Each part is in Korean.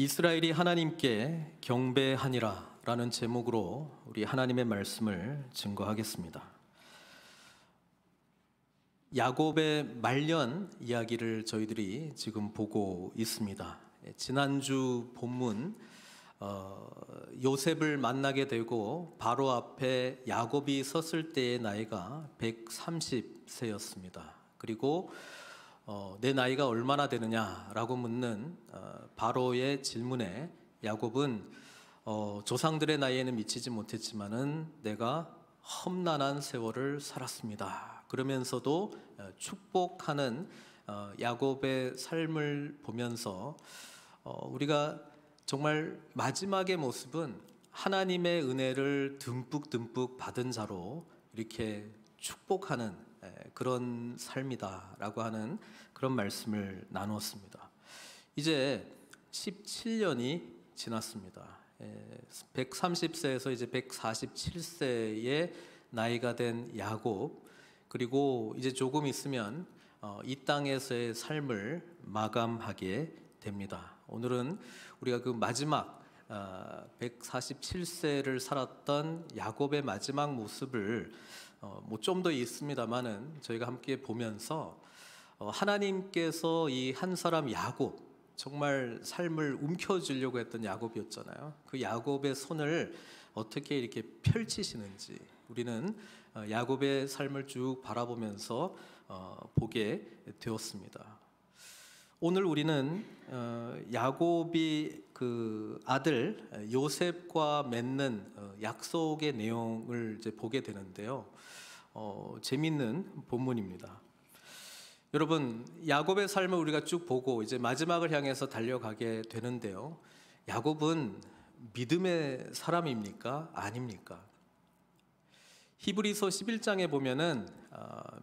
이스라엘이 하나님께 경배하니라 라는 제목으로 우리 하나님의 말씀을 증거하겠습니다. 야곱의 말년 이야기를 저희들이 지금 보고 있습니다. 지난주 본문 요셉을 만나게 되고 바로 앞에 야곱이 섰을 때의 나이가 130세였습니다. 그리고 내 나이가 얼마나 되느냐라고 묻는 바로의 질문에 야곱은 조상들의 나이에는 미치지 못했지만은 내가 험난한 세월을 살았습니다. 그러면서도 축복하는 야곱의 삶을 보면서 우리가 정말 마지막의 모습은 하나님의 은혜를 듬뿍 받은 자로 이렇게 축복하는 그런 삶이다라고 하는 그런 말씀을 나누었습니다. 이제 17년이 지났습니다. 130세에서 이제 147세의 나이가 된 야곱, 그리고 이제 조금 있으면 이 땅에서의 삶을 마감하게 됩니다. 오늘은 우리가 그 마지막 147세를 살았던 야곱의 마지막 모습을 뭐 좀 더 있습니다만은 저희가 함께 보면서 하나님께서 이 한 사람 야곱, 정말 삶을 움켜쥐려고 했던 야곱이었잖아요. 그 야곱의 손을 어떻게 이렇게 펼치시는지 우리는 야곱의 삶을 쭉 바라보면서 보게 되었습니다. 오늘 우리는 야곱이 그 아들 요셉과 맺는 약속의 내용을 이제 보게 되는데요. 재밌는 본문입니다. 여러분, 야곱의 삶을 우리가 쭉 보고 이제 마지막을 향해서 달려가게 되는데요. 야곱은 믿음의 사람입니까? 아닙니까? 히브리서 11장에 보면은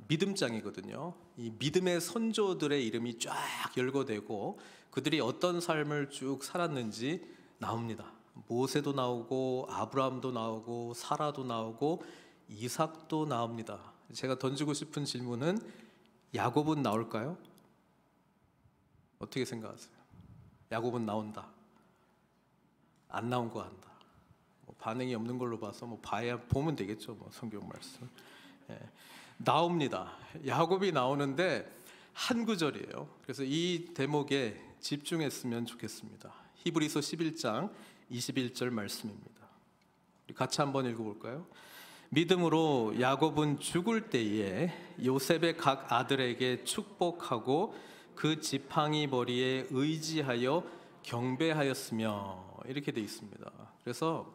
믿음장이거든요. 이 믿음의 선조들의 이름이 쫙 열거되고 그들이 어떤 삶을 쭉 살았는지 나옵니다. 모세도 나오고 아브라함도 나오고 사라도 나오고 이삭도 나옵니다. 제가 던지고 싶은 질문은 야곱은 나올까요? 어떻게 생각하세요? 야곱은 나온다, 안 나온 거 한다. 반응이 없는 걸로 봐서 보면 되겠죠. 성경 말씀. 나옵니다. 야곱이 나오는데 한 구절이에요. 그래서 이 대목에 집중했으면 좋겠습니다. 히브리서 11장 21절 말씀입니다. 우리 같이 한번 읽어볼까요? 믿음으로 야곱은 죽을 때에 요셉의 각 아들에게 축복하고 그 지팡이 머리에 의지하여 경배하였으며, 이렇게 돼 있습니다. 그래서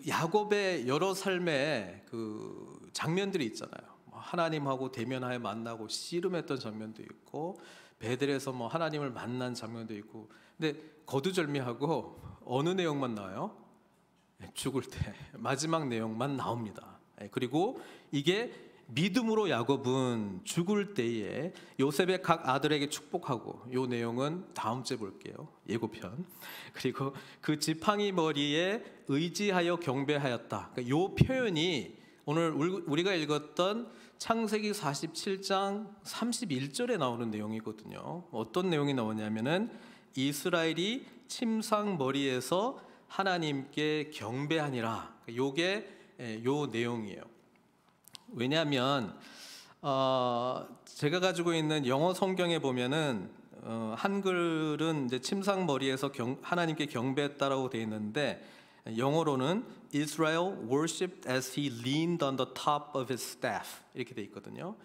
야곱의 여러 삶의 그 장면들이 있잖아요. 하나님하고 대면하여 만나고 씨름했던 장면도 있고, 베델에서 하나님을 만난 장면도 있고. 근데 거두절미하고 어느 내용만 나와요? 죽을 때 마지막 내용만 나옵니다. 그리고 이게 믿음으로 야곱은 죽을 때에 요셉의 각 아들에게 축복하고, 이 내용은 다음 주에 볼게요. 예고편. 그리고 그 지팡이 머리에 의지하여 경배하였다. 이 표현이 오늘 우리가 읽었던 창세기 47장 31절에 나오는 내용이거든요. 어떤 내용이 나오냐면은 이스라엘이 침상 머리에서 하나님께 경배하니라. 요게 요 내용이에요. 왜냐하면 제가 가지고 있는 영어 성경에 보면은 한글은 이제 침상 머리에서 하나님께 경배했다라고 되어 있는데, 영어로는 Israel worshipped as he leaned on the top of his staff, 이렇게 되어 있거든요.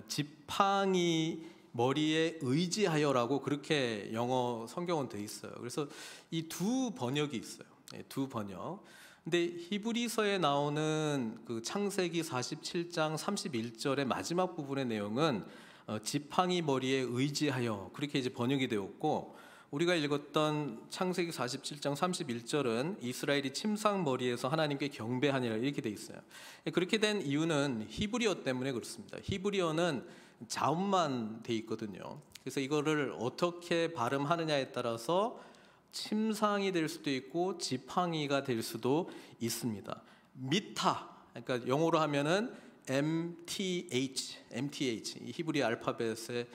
지팡이 머리에 의지하여라고 그렇게 영어 성경은 되어 있어요. 그래서 이 두 번역이 있어요. 두 번역. 근데 히브리서에 나오는 그 창세기 47장 31절의 마지막 부분의 내용은 지팡이 머리에 의지하여, 그렇게 이제 번역이 되었고, 우리가 읽었던 창세기 47장 31절은 이스라엘이 침상 머리에서 하나님께 경배하니라, 이렇게 돼 있어요. 그렇게 된 이유는 히브리어 때문에 그렇습니다. 히브리어는 자음만 돼 있거든요. 그래서 이거를 어떻게 발음하느냐에 따라서 침상이 될 수도 있고 지팡이가 될 수도 있습니다. 미타, 그러니까 영어로 하면은 MTH, 이 히브리 알파벳의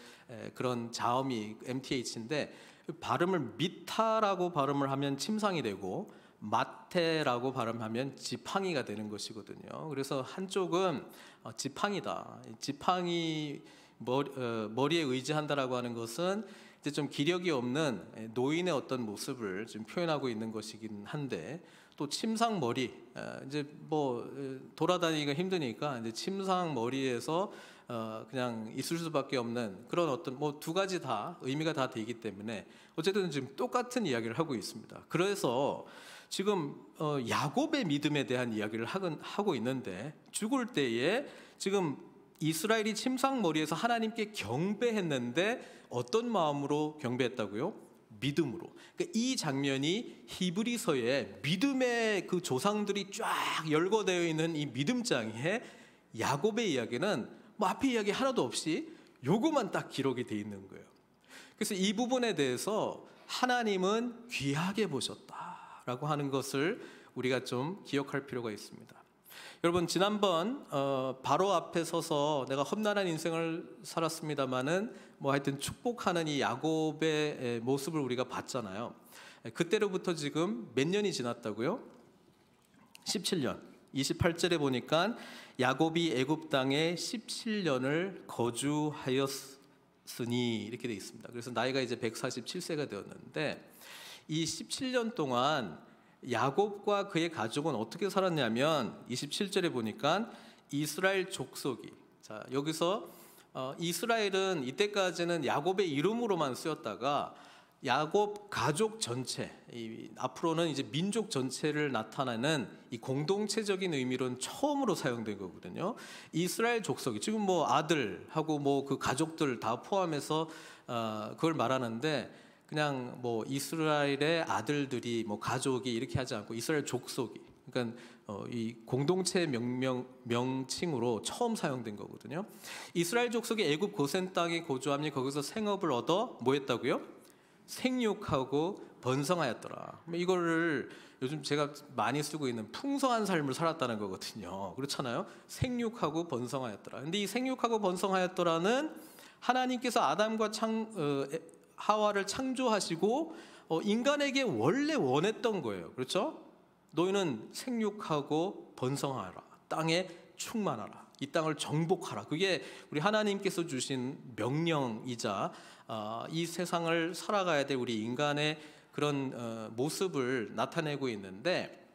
그런 자음이 MTH인데, 발음을 미타라고 발음을 하면 침상이 되고 마테라고 발음하면 지팡이가 되는 것이거든요. 그래서 한쪽은 지팡이다. 지팡이 머리에 의지한다라고 하는 것은 이제 좀 기력이 없는 노인의 어떤 모습을 좀 표현하고 있는 것이긴 한데, 또 침상 머리, 이제 뭐 돌아다니기가 힘드니까 이제 침상 머리에서 그냥 있을 수밖에 없는 그런 어떤 뭐 두 가지 다 의미가 다 되기 때문에 어쨌든 지금 똑같은 이야기를 하고 있습니다. 그래서 지금 야곱의 믿음에 대한 이야기를 하고 있는데, 죽을 때에 지금 이스라엘이 침상 머리에서 하나님께 경배했는데 어떤 마음으로 경배했다고요? 믿음으로. 그러니까 이 장면이 히브리서에 믿음의 그 조상들이 쫙 열거되어 있는 이 믿음장에 야곱의 이야기는 뭐 앞에 이야기 하나도 없이 요거만 딱 기록이 돼 있는 거예요. 그래서 이 부분에 대해서 하나님은 귀하게 보셨다라고 하는 것을 우리가 좀 기억할 필요가 있습니다. 여러분, 지난번 바로 앞에 서서 내가 험난한 인생을 살았습니다마는 뭐 하여튼 축복하는 이 야곱의 모습을 우리가 봤잖아요. 그때로부터 지금 몇 년이 지났다고요? 17년. 28절에 보니까 야곱이 애굽 땅에 17년을 거주하였으니 이렇게 돼 있습니다. 그래서 나이가 이제 147세가 되었는데, 이 17년 동안 야곱과 그의 가족은 어떻게 살았냐면 27절에 보니까 이스라엘 족속이, 자 여기서 이스라엘은 이때까지는 야곱의 이름으로만 쓰였다가 야곱 가족 전체, 앞으로는 이제 민족 전체를 나타내는 이 공동체적인 의미로는 처음으로 사용된 거거든요. 이스라엘 족속이 지금 뭐 아들하고 뭐 그 가족들 다 포함해서 그걸 말하는데, 그냥 뭐 이스라엘의 아들들이 뭐 가족이 이렇게 하지 않고 이스라엘 족속이, 그러니까 이 공동체 명칭으로 처음 사용된 거거든요. 이스라엘 족속이 애굽 고센 땅에 거주하며 거기서 생업을 얻어 뭐 했다고요? 생육하고 번성하였더라. 이거를 요즘 제가 많이 쓰고 있는 풍성한 삶을 살았다는 거거든요. 그렇잖아요. 생육하고 번성하였더라. 근데 이 생육하고 번성하였더라는 하나님께서 아담과 하와를 창조하시고 인간에게 원래 원했던 거예요. 그렇죠? 너희는 생육하고 번성하라. 땅에 충만하라. 이 땅을 정복하라. 그게 우리 하나님께서 주신 명령이자 이 세상을 살아가야 될 우리 인간의 그런 모습을 나타내고 있는데,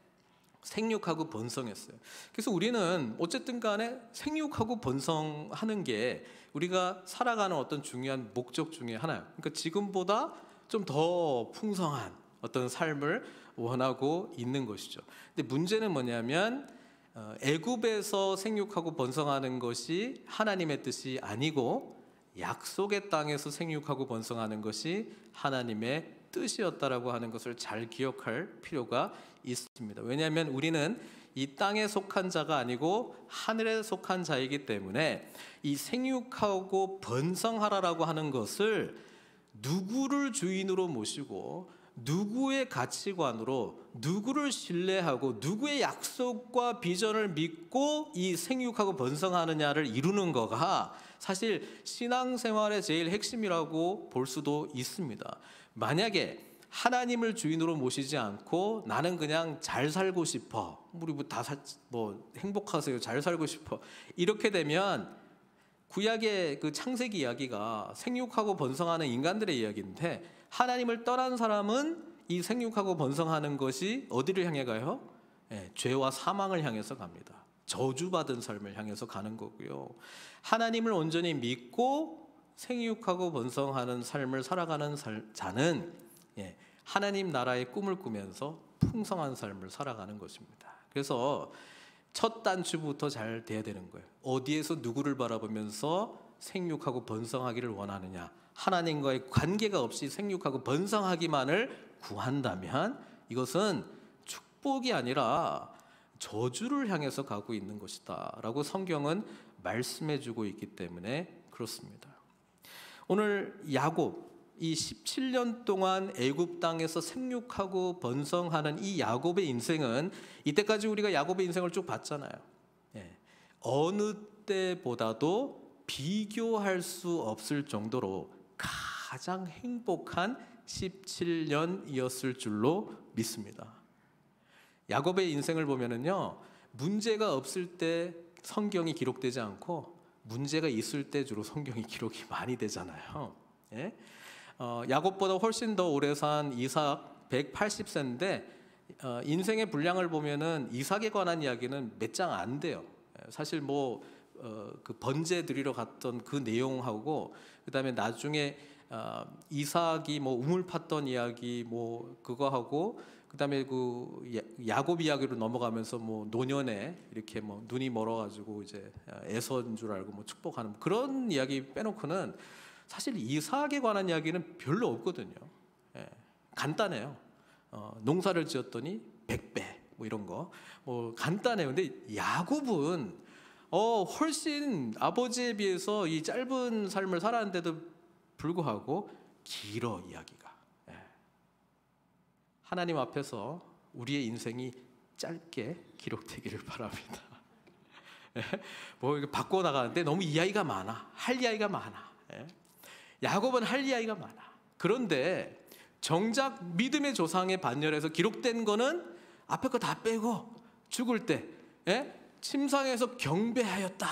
생육하고 번성했어요. 그래서 우리는 어쨌든 간에 생육하고 번성하는 게 우리가 살아가는 어떤 중요한 목적 중에 하나예요. 그러니까 지금보다 좀 더 풍성한 어떤 삶을 원하고 있는 것이죠. 근데 문제는 뭐냐면 애굽에서 생육하고 번성하는 것이 하나님의 뜻이 아니고 약속의 땅에서 생육하고 번성하는 것이 하나님의 뜻이었다라고 하는 것을 잘 기억할 필요가 있습니다. 왜냐하면 우리는 이 땅에 속한 자가 아니고 하늘에 속한 자이기 때문에 이 생육하고 번성하라라고 하는 것을 누구를 주인으로 모시고 누구의 가치관으로 누구를 신뢰하고 누구의 약속과 비전을 믿고 이 생육하고 번성하느냐를 이루는 거가 사실 신앙생활의 제일 핵심이라고 볼 수도 있습니다. 만약에 하나님을 주인으로 모시지 않고 나는 그냥 잘 살고 싶어, 우리 뭐 행복하세요, 잘 살고 싶어, 이렇게 되면 구약의 그 창세기 이야기가 생육하고 번성하는 인간들의 이야기인데, 하나님을 떠난 사람은 이 생육하고 번성하는 것이 어디를 향해 가요? 죄와 사망을 향해서 갑니다. 저주받은 삶을 향해서 가는 거고요. 하나님을 온전히 믿고 생육하고 번성하는 삶을 살아가는 자는 하나님 나라의 꿈을 꾸면서 풍성한 삶을 살아가는 것입니다. 그래서 첫 단추부터 잘 돼야 되는 거예요. 어디에서 누구를 바라보면서 생육하고 번성하기를 원하느냐, 하나님과의 관계가 없이 생육하고 번성하기만을 구한다면 이것은 축복이 아니라 저주를 향해서 가고 있는 것이다 라고 성경은 말씀해 주고 있기 때문에 그렇습니다. 오늘 야곱, 이 17년 동안 애굽 땅에서 생육하고 번성하는 이 야곱의 인생은, 이때까지 우리가 야곱의 인생을 쭉 봤잖아요. 어느 때보다도 비교할 수 없을 정도로 가장 행복한 17년이었을 줄로 믿습니다. 야곱의 인생을 보면은요, 문제가 없을 때 성경이 기록되지 않고 문제가 있을 때 주로 성경이 기록이 많이 되잖아요. 예? 야곱보다 훨씬 더 오래 산 이삭 180세인데 인생의 분량을 보면은 이삭에 관한 이야기는 몇 장 안 돼요. 사실 뭐 그 번제 드리러 갔던 그 내용하고 그다음에 나중에 이삭이 뭐 우물 팠던 이야기 뭐 그거 하고 그다음에 그 야곱 이야기로 넘어가면서 뭐 노년에 이렇게 뭐 눈이 멀어가지고 이제 에서인 줄 알고 뭐 축복하는 그런 이야기 빼놓고는 사실 이삭에 관한 이야기는 별로 없거든요. 예, 간단해요. 농사를 지었더니 100배 뭐 이런 거 뭐 간단해요. 근데 야곱은 훨씬 아버지에 비해서 이 짧은 삶을 살았는데도 불구하고 길어 이야기가. 예. 하나님 앞에서 우리의 인생이 짧게 기록되기를 바랍니다. 예. 뭐 이렇게 바꿔 나가는데 너무 이야기가 많아. 할 이야기가 많아. 예. 야곱은 할 이야기가 많아. 그런데 정작 믿음의 조상의 반열에서 기록된 거는 앞에 거 다 빼고 죽을 때 침상에서 경배하였다.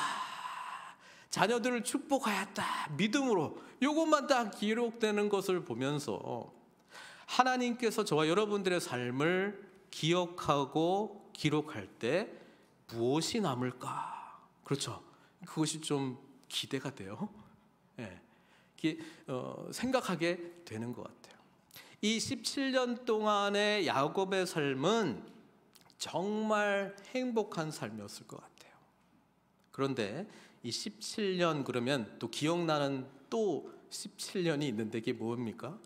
자녀들을 축복하였다. 믿음으로 요것만 딱 기록되는 것을 보면서 하나님께서 저와 여러분들의 삶을 기억하고 기록할 때 무엇이 남을까? 그렇죠. 그것이 좀 기대가 돼요. 예. 생각하게 되는 것 같아요. 이 17년 동안의 야곱의 삶은 정말 행복한 삶이었을 것 같아요. 그런데 이 17년 그러면 또 기억나는 또 17년이 있는데 이게 뭡니까?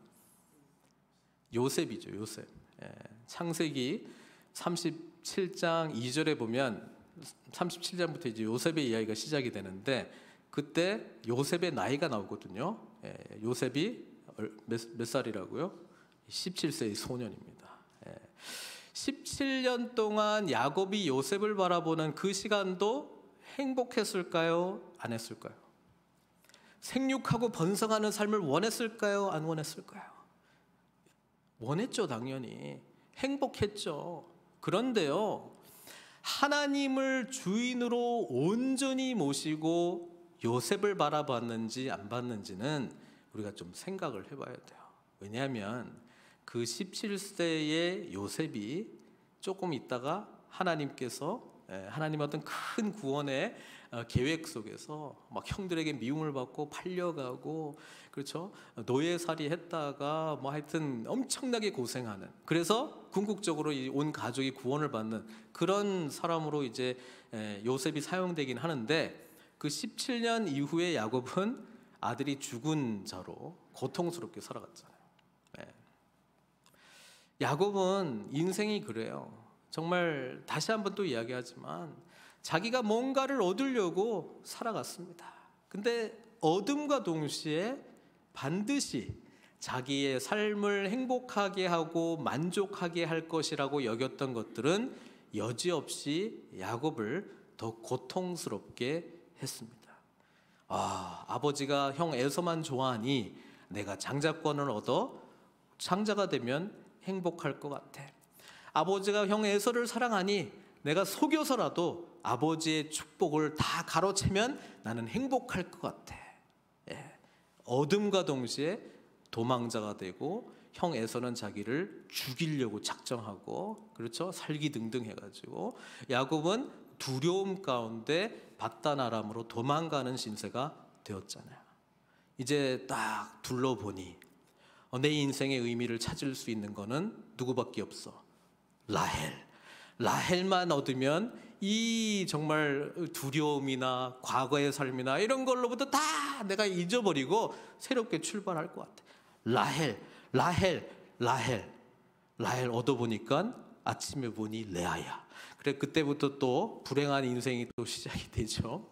요셉이죠. 요셉. 창세기 37장 2절에 보면 37장부터 이제 요셉의 이야기가 시작이 되는데 그때 요셉의 나이가 나오거든요. 요셉이 몇 살이라고요? 17세의 소년입니다. 17년 동안 야곱이 요셉을 바라보는 그 시간도 행복했을까요? 안 했을까요? 생육하고 번성하는 삶을 원했을까요? 안 원했을까요? 원했죠, 당연히. 행복했죠. 그런데요, 하나님을 주인으로 온전히 모시고 요셉을 바라봤는지 안 봤는지는 우리가 좀 생각을 해봐야 돼요. 왜냐하면 그 17세의 요셉이 조금 있다가 하나님께서 하나님 어떤 큰 구원의 계획 속에서 막 형들에게 미움을 받고 팔려가고 그렇죠, 노예살이 했다가 뭐 하여튼 엄청나게 고생하는, 그래서 궁극적으로 온 가족이 구원을 받는 그런 사람으로 이제 요셉이 사용되긴 하는데 그 17년 이후에 야곱은 아들이 죽은 자로 고통스럽게 살아갔잖아요. 야곱은 인생이 그래요. 정말 다시 한번 또 이야기하지만 자기가 뭔가를 얻으려고 살아갔습니다. 근데 얻음과 동시에 반드시 자기의 삶을 행복하게 하고 만족하게 할 것이라고 여겼던 것들은 여지없이 야곱을 더 고통스럽게 했습니다. 아버지가 형 에서만 좋아하니 내가 장자권을 얻어 장자가 되면 행복할 것 같아. 아버지가 형 에서를 사랑하니 내가 속여서라도 아버지의 축복을 다 가로채면 나는 행복할 것 같아. 얻음과 동시에 도망자가 되고 형 에서는 자기를 죽이려고 작정하고 그렇죠, 살기등등 해가지고 야곱은 두려움 가운데 바단 아람으로 도망가는 신세가 되었잖아요. 이제 딱 둘러보니 내 인생의 의미를 찾을 수 있는 거는 누구밖에 없어. 라헬만 얻으면 이 정말 두려움이나 과거의 삶이나 이런 걸로부터 다 내가 잊어버리고 새롭게 출발할 것 같아. 라헬 얻어보니까 아침에 보니 레아야. 그래, 그때부터 또 불행한 인생이 또 시작이 되죠.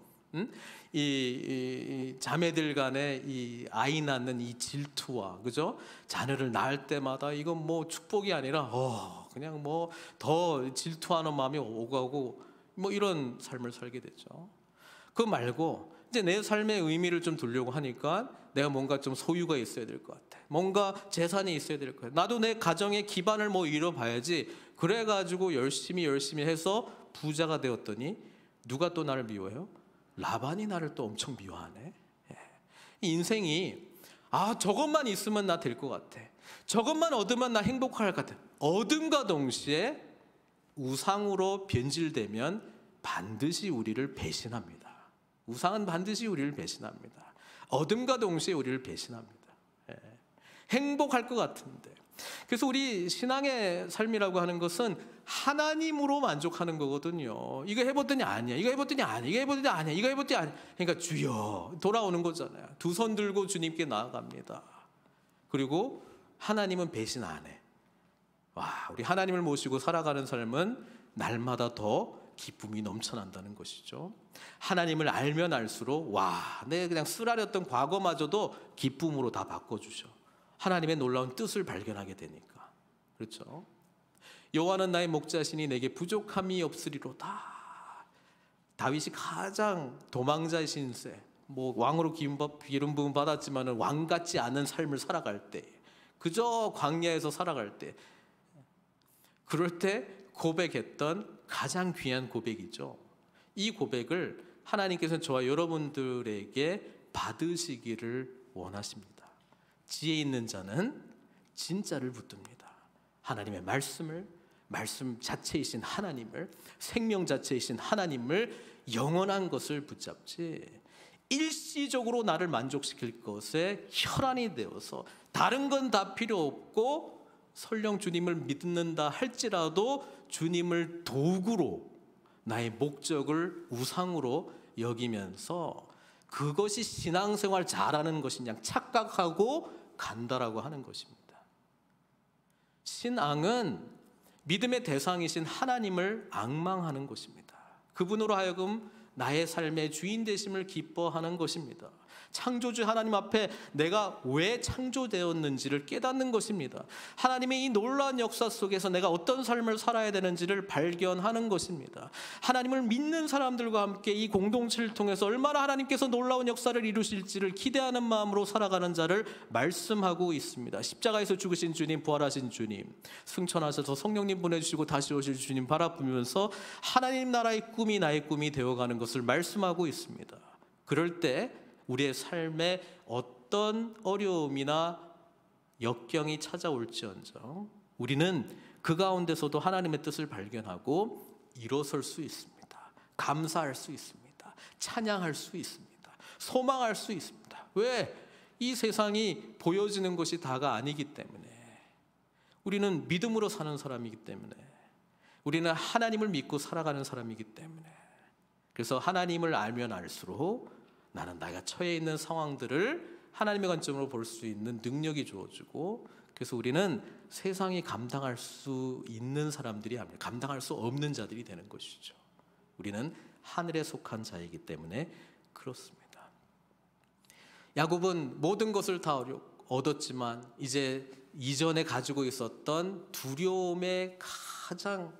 이 자매들 간의 이 아이 낳는 이 질투와 그죠? 자녀를 낳을 때마다 이건 뭐 축복이 아니라 그냥 뭐 더 질투하는 마음이 오고 가고 뭐 이런 삶을 살게 되죠. 그거 말고 이제 내 삶의 의미를 좀 두려고 하니까 내가 뭔가 좀 소유가 있어야 될 것 같아. 뭔가 재산이 있어야 될 거야. 나도 내 가정의 기반을 뭐 이뤄봐야지. 그래가지고 열심히 해서 부자가 되었더니 누가 또 나를 미워해요? 라반이 나를 또 엄청 미워하네. 이 인생이 저것만 있으면 나 될 것 같아. 저것만 얻으면 나 행복할 것 같아. 얻음과 동시에 우상으로 변질되면 반드시 우리를 배신합니다. 우상은 반드시 우리를 배신합니다. 얻음과 동시에 우리를 배신합니다. 행복할 것 같은데. 그래서 우리 신앙의 삶이라고 하는 것은 하나님으로 만족하는 거거든요. 이거 해봤더니 아니야. 이거 해봤더니 아니야. 이거 해봤더니 아니야. 이거 해봤더니 아니야. 그러니까 주여 돌아오는 거잖아요. 두 손 들고 주님께 나아갑니다. 그리고 하나님은 배신 안 해. 우리 하나님을 모시고 살아가는 삶은 날마다 더 기쁨이 넘쳐난다는 것이죠. 하나님을 알면 알수록 내 그냥 쓰라렸던 과거마저도 기쁨으로 다 바꿔주셔. 하나님의 놀라운 뜻을 발견하게 되니까. 그렇죠? 여호와는 나의 목자시니 내게 부족함이 없으리로다. 다윗이 가장 도망자이신 세, 왕으로 기름 부음 받았지만은 왕 같지 않은 삶을 살아갈 때, 그저 광야에서 살아갈 때, 그럴 때 고백했던 가장 귀한 고백이죠. 이 고백을 하나님께서는 저와 여러분들에게 받으시기를 원하십니다. 지혜 있는 자는 진짜를 붙듭니다. 하나님의 말씀 자체이신 하나님을, 생명 자체이신 하나님을, 영원한 것을 붙잡지 일시적으로 나를 만족시킬 것에 혈안이 되어서 다른 건 다 필요 없고 설령 주님을 믿는다 할지라도 주님을 도구로 나의 목적을 우상으로 여기면서 그것이 신앙생활 잘하는 것이냐 착각하고 간다라고 하는 것입니다. 신앙은 믿음의 대상이신 하나님을 앙망하는 것입니다. 그분으로 하여금 나의 삶의 주인 되심을 기뻐하는 것입니다. 창조주 하나님 앞에 내가 왜 창조되었는지를 깨닫는 것입니다. 하나님의 이 놀라운 역사 속에서 내가 어떤 삶을 살아야 되는지를 발견하는 것입니다. 하나님을 믿는 사람들과 함께 이 공동체를 통해서 얼마나 하나님께서 놀라운 역사를 이루실지를 기대하는 마음으로 살아가는 자를 말씀하고 있습니다. 십자가에서 죽으신 주님, 부활하신 주님, 승천하셔서 성령님 보내주시고 다시 오실 주님 바라보면서 하나님 나라의 꿈이 나의 꿈이 되어가는 것을 말씀하고 있습니다. 그럴 때 우리의 삶에 어떤 어려움이나 역경이 찾아올지언정 우리는 그 가운데서도 하나님의 뜻을 발견하고 일어설 수 있습니다. 감사할 수 있습니다. 찬양할 수 있습니다. 소망할 수 있습니다. 왜? 이 세상이 보여지는 것이 다가 아니기 때문에, 우리는 믿음으로 사는 사람이기 때문에, 우리는 하나님을 믿고 살아가는 사람이기 때문에, 그래서 하나님을 알면 알수록 나는 내가 처해 있는 상황들을 하나님의 관점으로 볼 수 있는 능력이 주어지고, 그래서 우리는 세상이 감당할 수 있는 사람들이 아니라 감당할 수 없는 자들이 되는 것이죠. 우리는 하늘에 속한 자이기 때문에 그렇습니다. 야곱은 모든 것을 다 얻었지만 이제 이전에 가지고 있었던 두려움의 가장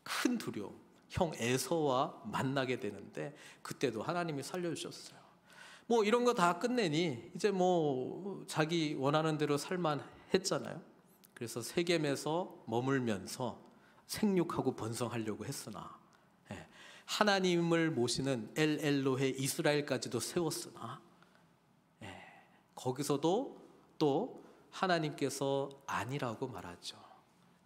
큰 두려움, 형 에서와 만나게 되는데 그때도 하나님이 살려주셨어요. 이런 거 다 끝내니 이제 자기 원하는 대로 살만 했잖아요. 그래서 세겜에서 머물면서 생육하고 번성하려고 했으나 하나님을 모시는 엘 엘로헤 이스라엘까지도 세웠으나 거기서도 또 하나님께서 아니라고 말하죠.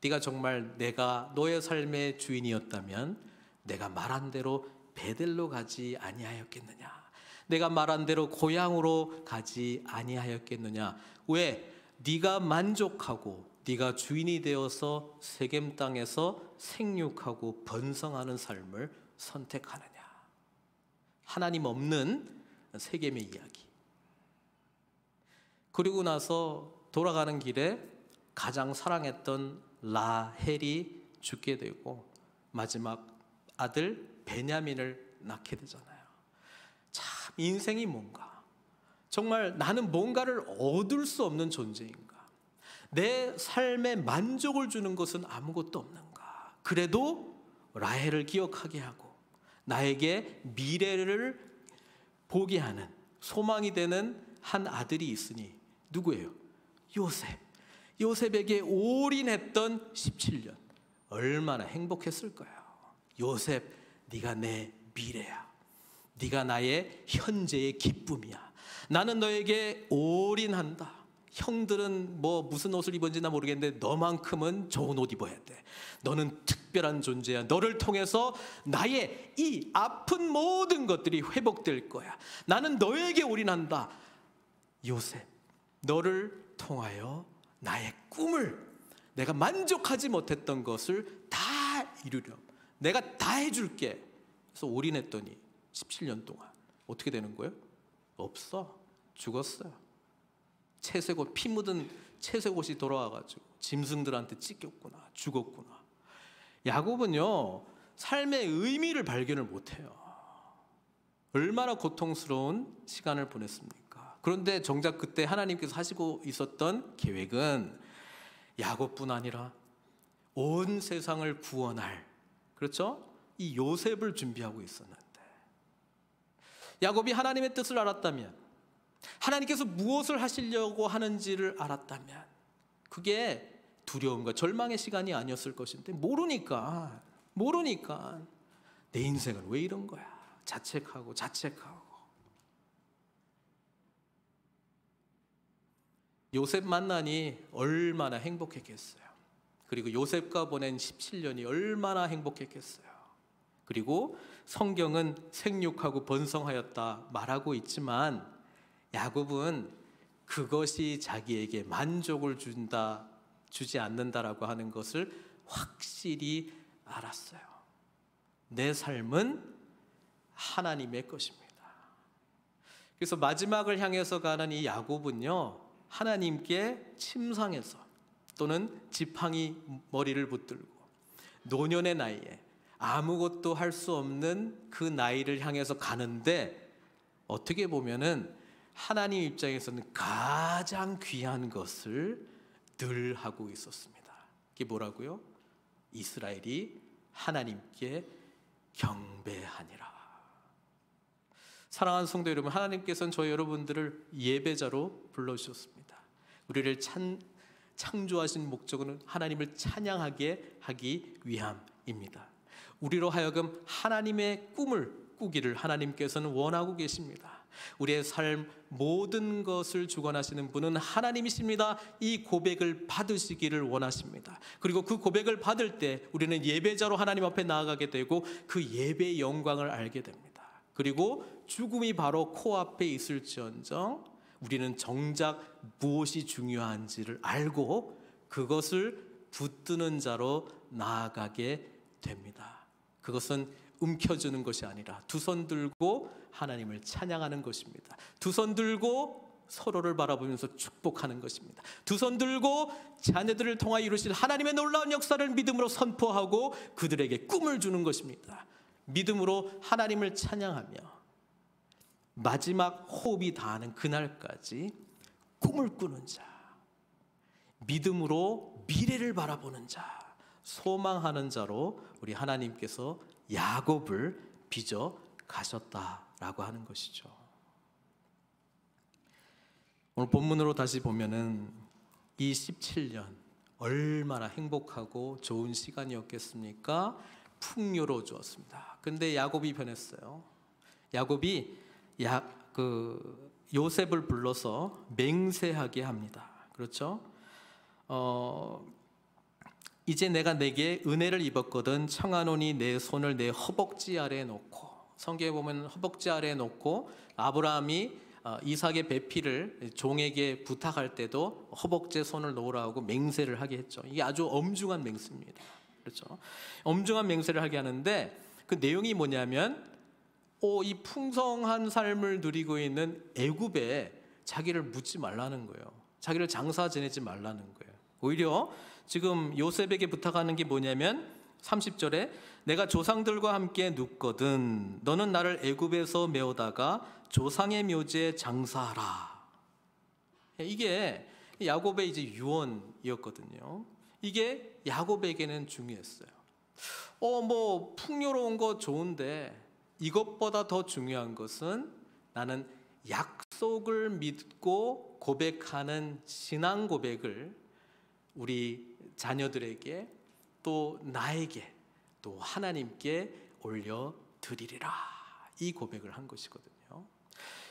네가 정말 내가 너의 삶의 주인이었다면 내가 말한 대로 베델로 가지 아니하였겠느냐? 내가 말한 대로 고향으로 가지 아니하였겠느냐? 왜? 네가 만족하고 네가 주인이 되어서 세겜 땅에서 생육하고 번성하는 삶을 선택하느냐? 하나님 없는 세겜의 이야기. 그리고 나서 돌아가는 길에 가장 사랑했던 라헬이 죽게 되고 마지막 아들 베냐민을 낳게 되잖아요. 참 인생이 뭔가, 정말 나는 뭔가를 얻을 수 없는 존재인가, 내 삶에 만족을 주는 것은 아무것도 없는가. 그래도 라헬을 기억하게 하고 나에게 미래를 보게 하는 소망이 되는 한 아들이 있으니 누구예요? 요셉에게 올인했던 17년 얼마나 행복했을까요? 요셉, 네가 내 미래야. 네가 나의 현재의 기쁨이야. 나는 너에게 올인한다. 형들은 뭐 무슨 옷을 입은지 나 모르겠는데 너만큼은 좋은 옷 입어야 돼. 너는 특별한 존재야. 너를 통해서 나의 이 아픈 모든 것들이 회복될 거야. 나는 너에게 올인한다. 요셉, 너를 통하여 나의 꿈을, 내가 만족하지 못했던 것을 다 이루렴. 내가 다 해줄게. 그래서 올인했더니 17년 동안 어떻게 되는 거예요? 없어. 죽었어요. 채색옷, 피 묻은 채색옷이 돌아와가지고 짐승들한테 찢겼구나, 죽었구나. 야곱은요, 삶의 의미를 발견을 못해요. 얼마나 고통스러운 시간을 보냈습니까? 그런데 정작 그때 하나님께서 하시고 있었던 계획은 야곱뿐 아니라 온 세상을 구원할, 그렇죠? 이 요셉을 준비하고 있었는데, 야곱이 하나님의 뜻을 알았다면, 하나님께서 무엇을 하시려고 하는지를 알았다면, 그게 두려움과 절망의 시간이 아니었을 것인데, 모르니까 내 인생은 왜 이런 거야? 자책하고 요셉 만나니 얼마나 행복했겠어요. 그리고 요셉과 보낸 17년이 얼마나 행복했겠어요. 그리고 성경은 생육하고 번성하였다 말하고 있지만, 야곱은 그것이 자기에게 만족을 주지 않는다라고 하는 것을 확실히 알았어요. 내 삶은 하나님의 것입니다. 그래서 마지막을 향해서 가는 이 야곱은요, 하나님께 침상에서 또는 지팡이 머리를 붙들고 노년의 나이에 아무것도 할 수 없는 그 나이를 향해서 가는데, 어떻게 보면은 하나님 입장에서는 가장 귀한 것을 늘 하고 있었습니다. 그게 뭐라고요? 이스라엘이 하나님께 경배하니라. 사랑하는 성도 여러분, 하나님께서는 저희 여러분들을 예배자로 불러주셨습니다. 우리를 창조하신 목적은 하나님을 찬양하게 하기 위함입니다. 우리로 하여금 하나님의 꿈을 꾸기를 하나님께서는 원하고 계십니다. 우리의 삶 모든 것을 주관하시는 분은 하나님이십니다. 이 고백을 받으시기를 원하십니다. 그리고 그 고백을 받을 때 우리는 예배자로 하나님 앞에 나아가게 되고 그 예배의 영광을 알게 됩니다. 그리고 죽음이 바로 코앞에 있을지언정 우리는 정작 무엇이 중요한지를 알고 그것을 붙드는 자로 나아가게 됩니다. 그것은 움켜쥐는 것이 아니라 두 손 들고 하나님을 찬양하는 것입니다. 두 손 들고 서로를 바라보면서 축복하는 것입니다. 두 손 들고 자녀들을 통하여 이루실 하나님의 놀라운 역사를 믿음으로 선포하고 그들에게 꿈을 주는 것입니다. 믿음으로 하나님을 찬양하며 마지막 호흡이 다하는 그날까지 꿈을 꾸는 자, 믿음으로 미래를 바라보는 자, 소망하는 자로 우리 하나님께서 야곱을 빚어 가셨다라고 하는 것이죠. 오늘 본문으로 다시 보면은 이 17년 얼마나 행복하고 좋은 시간이었겠습니까? 풍요로워졌습니다. 근데 야곱이 변했어요. 야곱이 요셉을 불러서 맹세하게 합니다. 그렇죠? 이제 내가 내게 은혜를 입었거든 청하노니 내 손을 내 허벅지 아래에 놓고, 성경에 보면 허벅지 아래에 놓고 아브라함이 이삭의 배필을 종에게 부탁할 때도 허벅지에 손을 놓으라고 맹세를 하게 했죠. 이게 아주 엄중한 맹세입니다. 그렇죠? 엄중한 맹세를 하게 하는데 그 내용이 뭐냐면 이 풍성한 삶을 누리고 있는 애굽에 자기를 묻지 말라는 거예요. 자기를 장사 지내지 말라는 거예요. 오히려 지금 요셉에게 부탁하는 게 뭐냐면 30절에 내가 조상들과 함께 눕거든 너는 나를 애굽에서 메어다가 조상의 묘지에 장사하라. 이게 야곱의 이제 유언이었거든요. 이게 야곱에게는 중요했어요. 풍요로운 거 좋은데 이것보다 더 중요한 것은 나는 약속을 믿고 고백하는 신앙 고백을 우리 자녀들에게 또 나에게 또 하나님께 올려드리리라, 이 고백을 한 것이거든요.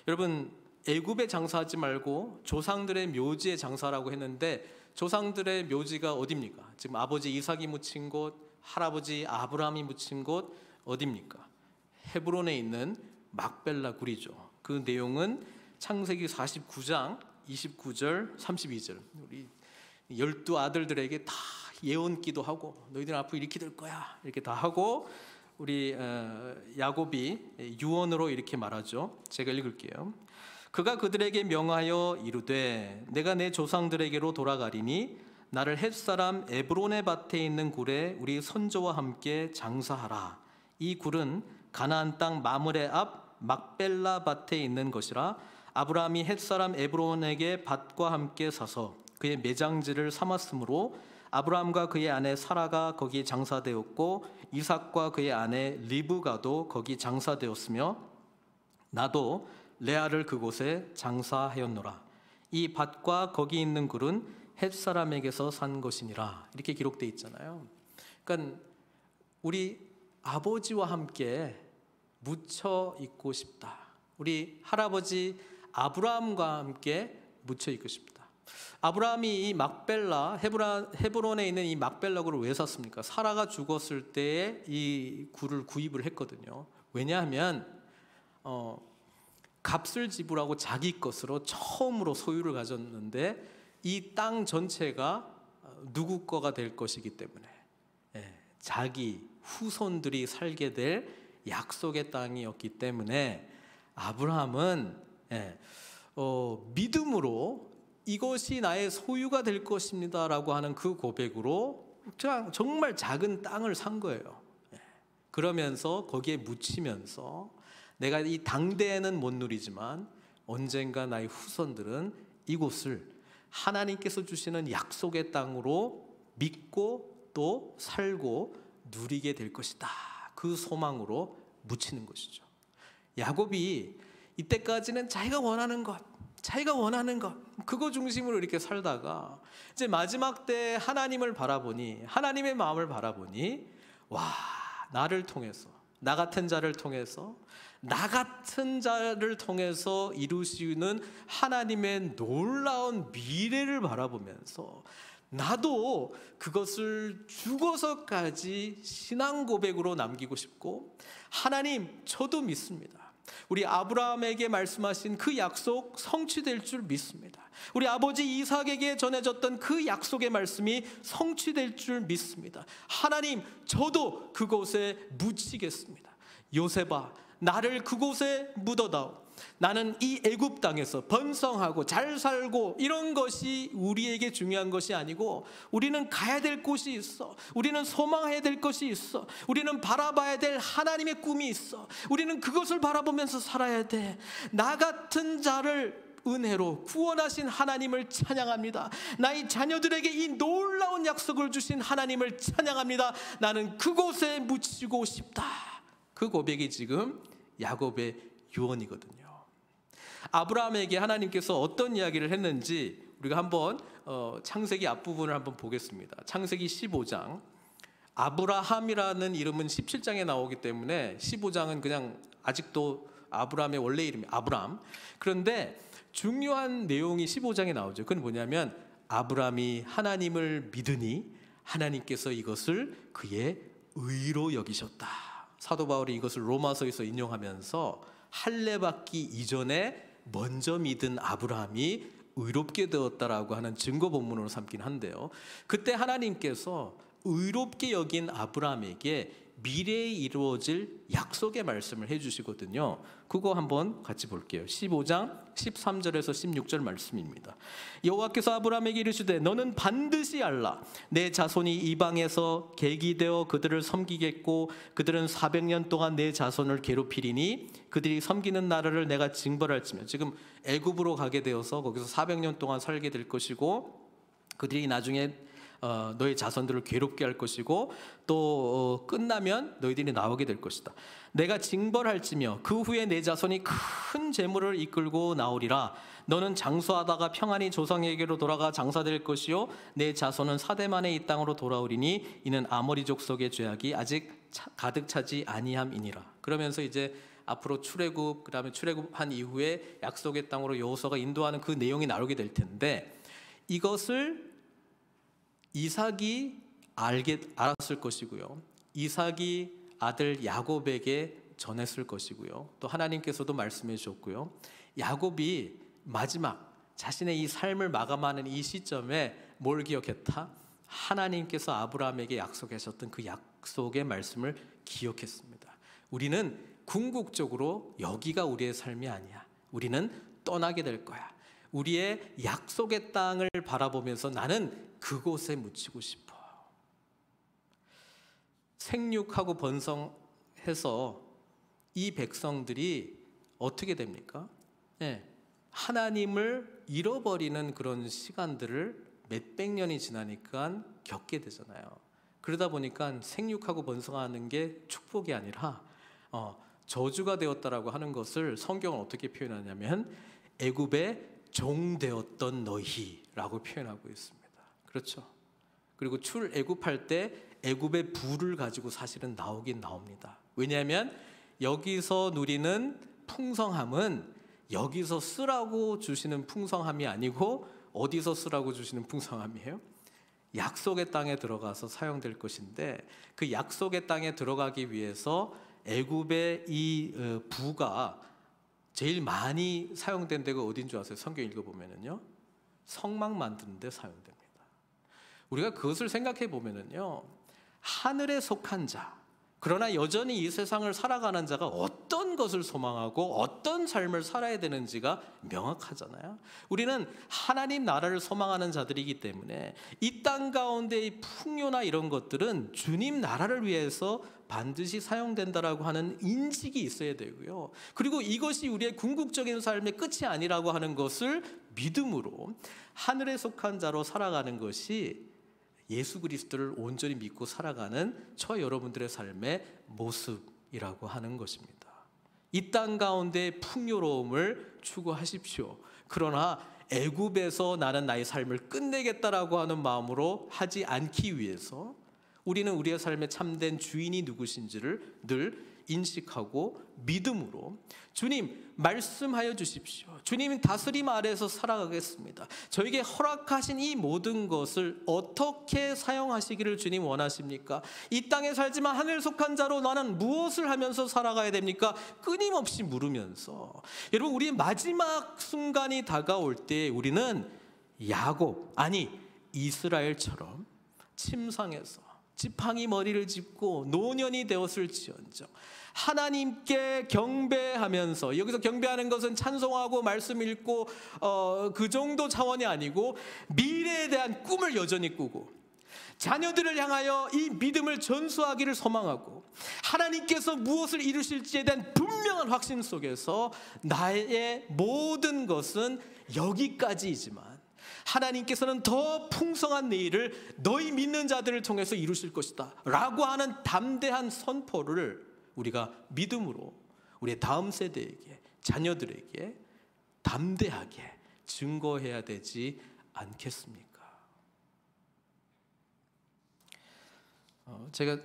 여러분, 애굽에 장사하지 말고 조상들의 묘지에 장사라고 했는데 조상들의 묘지가 어디입니까? 지금 아버지 이삭이 묻힌 곳, 할아버지 아브라함이 묻힌 곳 어디입니까? 헤브론에 있는 막벨라 굴이죠. 그 내용은 창세기 49장 29절 32절, 우리 12아들들에게 다 예언기도 하고 너희들은 앞으로 이렇게 될 거야 이렇게 다 하고 우리 야곱이 유언으로 이렇게 말하죠. 제가 읽을게요. 그가 그들에게 명하여 이르되 내가 내 조상들에게로 돌아가리니 나를 햇사람 에브론의 밭에 있는 굴에 우리 선조와 함께 장사하라. 이 굴은 가나안 땅 마므레 앞 막벨라 밭에 있는 것이라. 아브라함이 햇사람 에브론에게 밭과 함께 사서 그의 매장지를 삼았으므로 아브라함과 그의 아내 사라가 거기 장사되었고 이삭과 그의 아내 리브가도 거기 장사되었으며 나도 레아를 그곳에 장사하였노라. 이 밭과 거기 있는 굴은 햇사람에게서 산 것이니라. 이렇게 기록되어 있잖아요. 그러니까 우리 아버지와 함께 묻혀 있고 싶다. 우리 할아버지 아브라함과 함께 묻혀 있고 싶다. 아브라함이 이 막벨라 헤브론에 있는 이 막벨라 굴을 왜 샀습니까? 사라가 죽었을 때에 이 굴을 구입을 했거든요. 왜냐하면 값을 지불하고 자기 것으로 처음으로 소유를 가졌는데 이 땅 전체가 누구 거가 될 것이기 때문에 자기 후손들이 살게 될 약속의 땅이었기 때문에 아브라함은 믿음으로 이것이 나의 소유가 될 것입니다 라고 하는 그 고백으로 정말 작은 땅을 산 거예요. 그러면서 거기에 묻히면서 내가 이 당대에는 못 누리지만 언젠가 나의 후손들은 이곳을 하나님께서 주시는 약속의 땅으로 믿고 또 살고 누리게 될 것이다. 그 소망으로 묻히는 것이죠. 야곱이 이때까지는 자기가 원하는 것 그거 중심으로 이렇게 살다가 이제 마지막 때 하나님을 바라보니, 하나님의 마음을 바라보니, 와, 나를 통해서, 나 같은 자를 통해서 이루시는 하나님의 놀라운 미래를 바라보면서 나도 그것을 죽어서까지 신앙 고백으로 남기고 싶고, 하나님, 저도 믿습니다. 우리 아브라함에게 말씀하신 그 약속 성취될 줄 믿습니다. 우리 아버지 이삭에게 전해졌던 그 약속의 말씀이 성취될 줄 믿습니다. 하나님, 저도 그곳에 묻히겠습니다. 요셉아, 나를 그곳에 묻어다오. 나는 이 애굽 땅에서 번성하고 잘 살고 이런 것이 우리에게 중요한 것이 아니고, 우리는 가야 될 곳이 있어. 우리는 소망해야 될 것이 있어. 우리는 바라봐야 될 하나님의 꿈이 있어. 우리는 그것을 바라보면서 살아야 돼. 나 같은 자를 은혜로 구원하신 하나님을 찬양합니다. 나의 자녀들에게 이 놀라운 약속을 주신 하나님을 찬양합니다. 나는 그곳에 묻히고 싶다. 그 고백이 지금 야곱의 유언이거든요. 아브라함에게 하나님께서 어떤 이야기를 했는지 우리가 한번 창세기 앞부분을 한번 보겠습니다. 창세기 15장, 아브라함이라는 이름은 17장에 나오기 때문에 15장은 그냥 아직도 아브라함의 원래 이름이 아브람. 그런데 중요한 내용이 15장에 나오죠. 그건 뭐냐면 아브라함이 하나님을 믿으니 하나님께서 이것을 그의 의로 여기셨다. 사도 바울이 이것을 로마서에서 인용하면서 할례받기 이전에 먼저 믿은 아브라함이 의롭게 되었다라고 하는 증거 본문으로 삼긴 한데요. 그때 하나님께서 의롭게 여긴 아브라함에게 미래에 이루어질 약속의 말씀을 해주시거든요. 그거 한번 같이 볼게요. 15장 13절에서 16절 말씀입니다. 여호와께서 아브라함에게 이르시되 너는 반드시 알라. 내 자손이 이방에서 계기되어 그들을 섬기겠고 그들은 400년 동안 내 자손을 괴롭히리니 그들이 섬기는 나라를 내가 징벌할지며. 지금 애굽으로 가게 되어서 거기서 400년 동안 살게 될 것이고 그들이 나중에 너의 자손들을 괴롭게 할 것이고 또 끝나면 너희들이 나오게 될 것이다. 내가 징벌할지며 그 후에 내 자손이 큰 재물을 이끌고 나오리라. 너는 장수하다가 평안히 조상에게로 돌아가 장사될 것이요 내 자손은 사대 만에 이 땅으로 돌아오리니 이는 아모리 족속의 죄악이 아직 가득 차지 아니함이니라. 그러면서 이제 앞으로 출애굽, 그다음에 출애굽한 이후에 약속의 땅으로 여호수아가 인도하는 그 내용이 나오게 될 텐데, 이것을 이삭이 알았을 것이고요, 이삭이 아들 야곱에게 전했을 것이고요, 또 하나님께서도 말씀해 주셨고요, 야곱이 마지막 자신의 이 삶을 마감하는 이 시점에 뭘 기억했다? 하나님께서 아브라함에게 약속하셨던 그 약속의 말씀을 기억했습니다. 우리는 궁극적으로 여기가 우리의 삶이 아니야. 우리는 떠나게 될 거야. 우리의 약속의 땅을 바라보면서 나는 그곳에 묻히고 싶어. 생육하고 번성해서 이 백성들이 어떻게 됩니까? 하나님을 잃어버리는 그런 시간들을 몇백 년이 지나니까 겪게 되잖아요. 그러다 보니까 생육하고 번성하는 게 축복이 아니라 저주가 되었다라고 하는 것을 성경은 어떻게 표현하냐면 애굽의 종 되었던 너희라고 표현하고 있습니다. 그렇죠? 그리고 출애굽할 때 애굽의 부를 가지고 사실은 나오긴 나옵니다. 왜냐하면 여기서 누리는 풍성함은 여기서 쓰라고 주시는 풍성함이 아니고 어디서 쓰라고 주시는 풍성함이에요? 약속의 땅에 들어가서 사용될 것인데, 그 약속의 땅에 들어가기 위해서 애굽의 이 부가 제일 많이 사용된 데가 어딘 줄 아세요? 성경 읽어보면은요, 성막 만드는 데 사용됩니다. 우리가 그것을 생각해 보면은요, 하늘에 속한 자, 그러나 여전히 이 세상을 살아가는 자가 어떤 것을 소망하고 어떤 삶을 살아야 되는지가 명확하잖아요. 우리는 하나님 나라를 소망하는 자들이기 때문에 이 땅 가운데의 풍요나 이런 것들은 주님 나라를 위해서 반드시 사용된다라고 하는 인식이 있어야 되고요. 그리고 이것이 우리의 궁극적인 삶의 끝이 아니라고 하는 것을 믿음으로 하늘에 속한 자로 살아가는 것이 예수 그리스도를 온전히 믿고 살아가는 저 여러분들의 삶의 모습이라고 하는 것입니다. 이 땅 가운데 풍요로움을 추구하십시오. 그러나 애굽에서 나는 나의 삶을 끝내겠다라고 하는 마음으로 하지 않기 위해서 우리는 우리의 삶의 참된 주인이 누구신지를 늘 인식하고 믿음으로 주님 말씀하여 주십시오. 주님 다스림 아래에서 살아가겠습니다. 저에게 허락하신 이 모든 것을 어떻게 사용하시기를 주님 원하십니까? 이 땅에 살지만 하늘 속한 자로 나는 무엇을 하면서 살아가야 됩니까? 끊임없이 물으면서, 여러분, 우리의 마지막 순간이 다가올 때 우리는 야곱, 아니 이스라엘처럼 침상에서 지팡이 머리를 짚고 노년이 되었을지언정 하나님께 경배하면서, 여기서 경배하는 것은 찬송하고 말씀 읽고 그 정도 차원이 아니고 미래에 대한 꿈을 여전히 꾸고 자녀들을 향하여 이 믿음을 전수하기를 소망하고 하나님께서 무엇을 이루실지에 대한 분명한 확신 속에서 나의 모든 것은 여기까지이지만 하나님께서는 더 풍성한 내일을 너희 믿는 자들을 통해서 이루실 것이다 라고 하는 담대한 선포를 우리가 믿음으로 우리의 다음 세대에게, 자녀들에게 담대하게 증거해야 되지 않겠습니까? 제가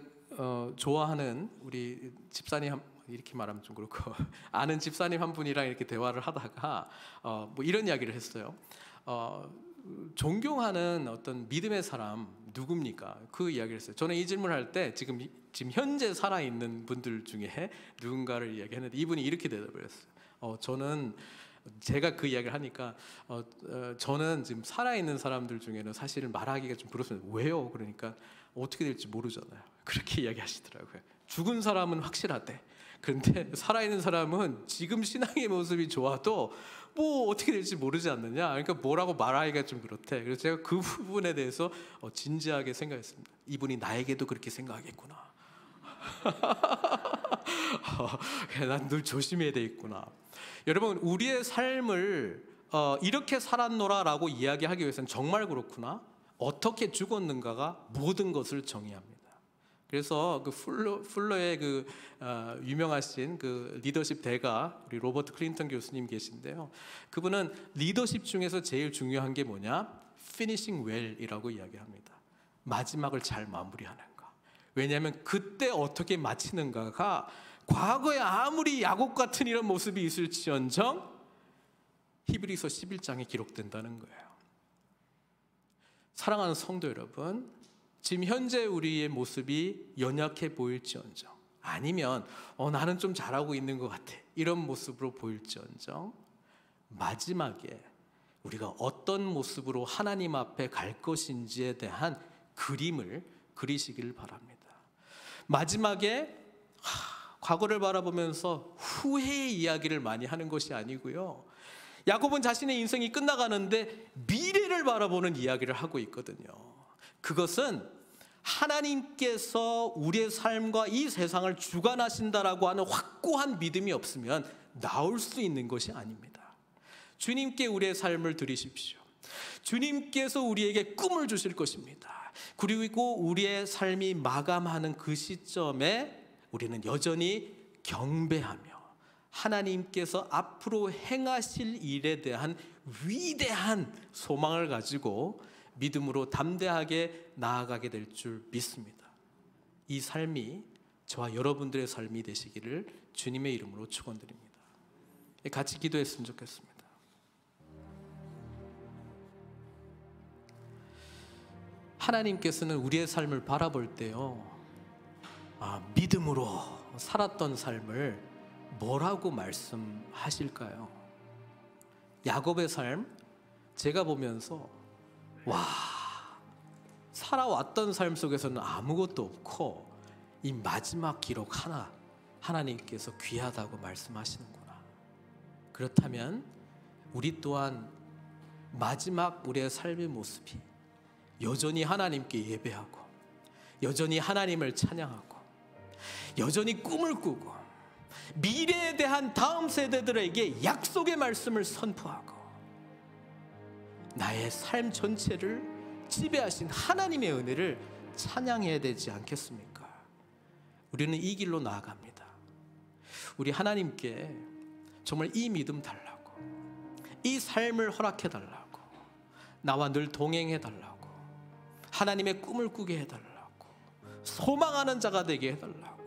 좋아하는 우리 집사님, 이렇게 말하면 좀 그렇고 아는 집사님 한 분이랑 이렇게 대화를 하다가 뭐 이런 이야기를 했어요. 존경하는 어떤 믿음의 사람 누굽니까? 그 이야기를 했어요. 저는 이 질문을 할 때 지금 현재 살아있는 분들 중에 누군가를 이야기했는데 이분이 이렇게 대답을 했어요. 저는, 제가 그 이야기를 하니까 저는 지금 살아있는 사람들 중에는 사실 말하기가 좀 그렇습니다. 왜요? 그러니까 어떻게 될지 모르잖아요. 그렇게 이야기하시더라고요. 죽은 사람은 확실하대. 그런데 살아있는 사람은 지금 신앙의 모습이 좋아도 뭐 어떻게 될지 모르지 않느냐. 그러니까 뭐라고 말하기가 좀 그렇대. 그래서 제가 그 부분에 대해서 진지하게 생각했습니다. 이분이 나에게도 그렇게 생각하겠구나. 난 늘 조심해야 되겠구나. 여러분, 우리의 삶을 이렇게 살았노라라고 이야기하기 위해서는 정말 그렇구나, 어떻게 죽었는가가 모든 것을 정의합니다. 그래서 그 풀러의 그 유명하신 그 리더십 대가 우리 로버트 클린턴 교수님 계신데요. 그분은 리더십 중에서 제일 중요한 게 뭐냐? Finishing well이라고 이야기합니다. 마지막을 잘 마무리하는 거. 왜냐하면 그때 어떻게 마치는가가 과거에 아무리 야곱 같은 이런 모습이 있을지언정 히브리서 11장에 기록된다는 거예요. 사랑하는 성도 여러분, 지금 현재 우리의 모습이 연약해 보일지언정, 아니면 나는 좀 잘하고 있는 것 같아, 이런 모습으로 보일지언정, 마지막에 우리가 어떤 모습으로 하나님 앞에 갈 것인지에 대한 그림을 그리시길 바랍니다. 마지막에 과거를 바라보면서 후회의 이야기를 많이 하는 것이 아니고요, 야곱은 자신의 인생이 끝나가는데 미래를 바라보는 이야기를 하고 있거든요. 그것은 하나님께서 우리의 삶과 이 세상을 주관하신다라고 하는 확고한 믿음이 없으면 나올 수 있는 것이 아닙니다. 주님께 우리의 삶을 드리십시오. 주님께서 우리에게 꿈을 주실 것입니다. 그리고 우리의 삶이 마감하는 그 시점에 우리는 여전히 경배하며 하나님께서 앞으로 행하실 일에 대한 위대한 소망을 가지고 믿음으로 담대하게 나아가게 될 줄 믿습니다. 이 삶이 저와 여러분들의 삶이 되시기를 주님의 이름으로 축원드립니다. 같이 기도했으면 좋겠습니다. 하나님께서는 우리의 삶을 바라볼 때요, 믿음으로 살았던 삶을 뭐라고 말씀하실까요? 야곱의 삶 제가 보면서 살아왔던 삶 속에서는 아무것도 없고 이 마지막 기록 하나 하나님께서 귀하다고 말씀하시는구나. 그렇다면 우리 또한 마지막 우리의 삶의 모습이 여전히 하나님께 예배하고 여전히 하나님을 찬양하고 여전히 꿈을 꾸고 미래에 대한 다음 세대들에게 약속의 말씀을 선포하고 나의 삶 전체를 지배하신 하나님의 은혜를 찬양해야 되지 않겠습니까? 우리는 이 길로 나아갑니다. 우리 하나님께 정말 이 믿음 달라고, 이 삶을 허락해 달라고, 나와 늘 동행해 달라고, 하나님의 꿈을 꾸게 해달라고, 소망하는 자가 되게 해달라고,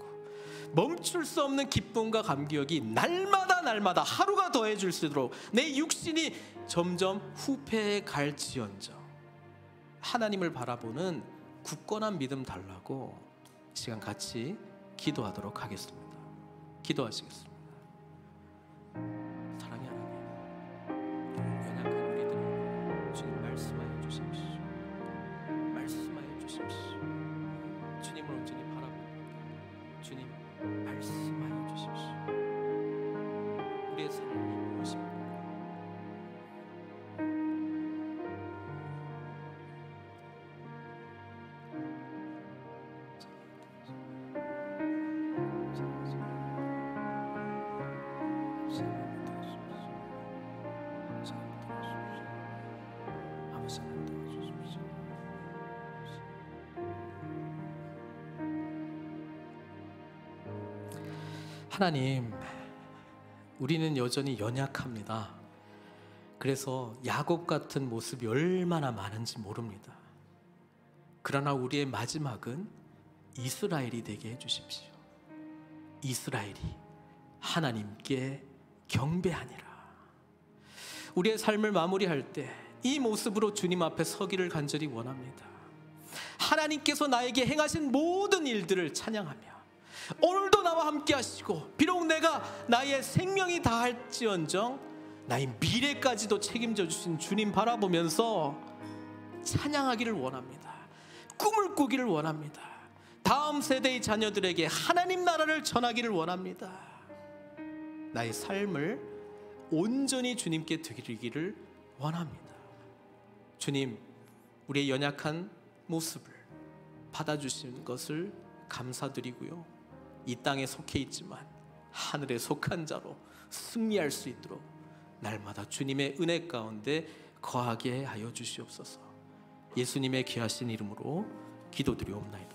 멈출 수 없는 기쁨과 감격이 날마다 하루가 더해질수록 내 육신이 점점 후패해 갈지언정 하나님을 바라보는 굳건한 믿음 달라고 시간 같이 기도하도록 하겠습니다. 기도하시겠습니다. 사랑의 하나님, 연약한 우리들에게 주님 말씀하여 주십시오. 말씀하여 주십시오. 주님을 온전히 바라봅니다. 주님 말씀하여 주십시오. 우리의 삶이 무엇입니까? 하나님, 우리는 여전히 연약합니다. 그래서 야곱 같은 모습이 얼마나 많은지 모릅니다. 그러나 우리의 마지막은 이스라엘이 되게 해주십시오. 이스라엘이 하나님께 경배하니라. 우리의 삶을 마무리할 때 이 모습으로 주님 앞에 서기를 간절히 원합니다. 하나님께서 나에게 행하신 모든 일들을 찬양하며 오늘도 나와 함께 하시고 비록 내가 나의 생명이 다할지언정 나의 미래까지도 책임져 주신 주님 바라보면서 찬양하기를 원합니다. 꿈을 꾸기를 원합니다. 다음 세대의 자녀들에게 하나님 나라를 전하기를 원합니다. 나의 삶을 온전히 주님께 드리기를 원합니다. 주님, 우리의 연약한 모습을 받아주신 것을 감사드리고요, 이 땅에 속해 있지만 하늘에 속한 자로 승리할 수 있도록 날마다 주님의 은혜 가운데 거하게 하여 주시옵소서. 예수님의 귀하신 이름으로 기도드리옵나이다.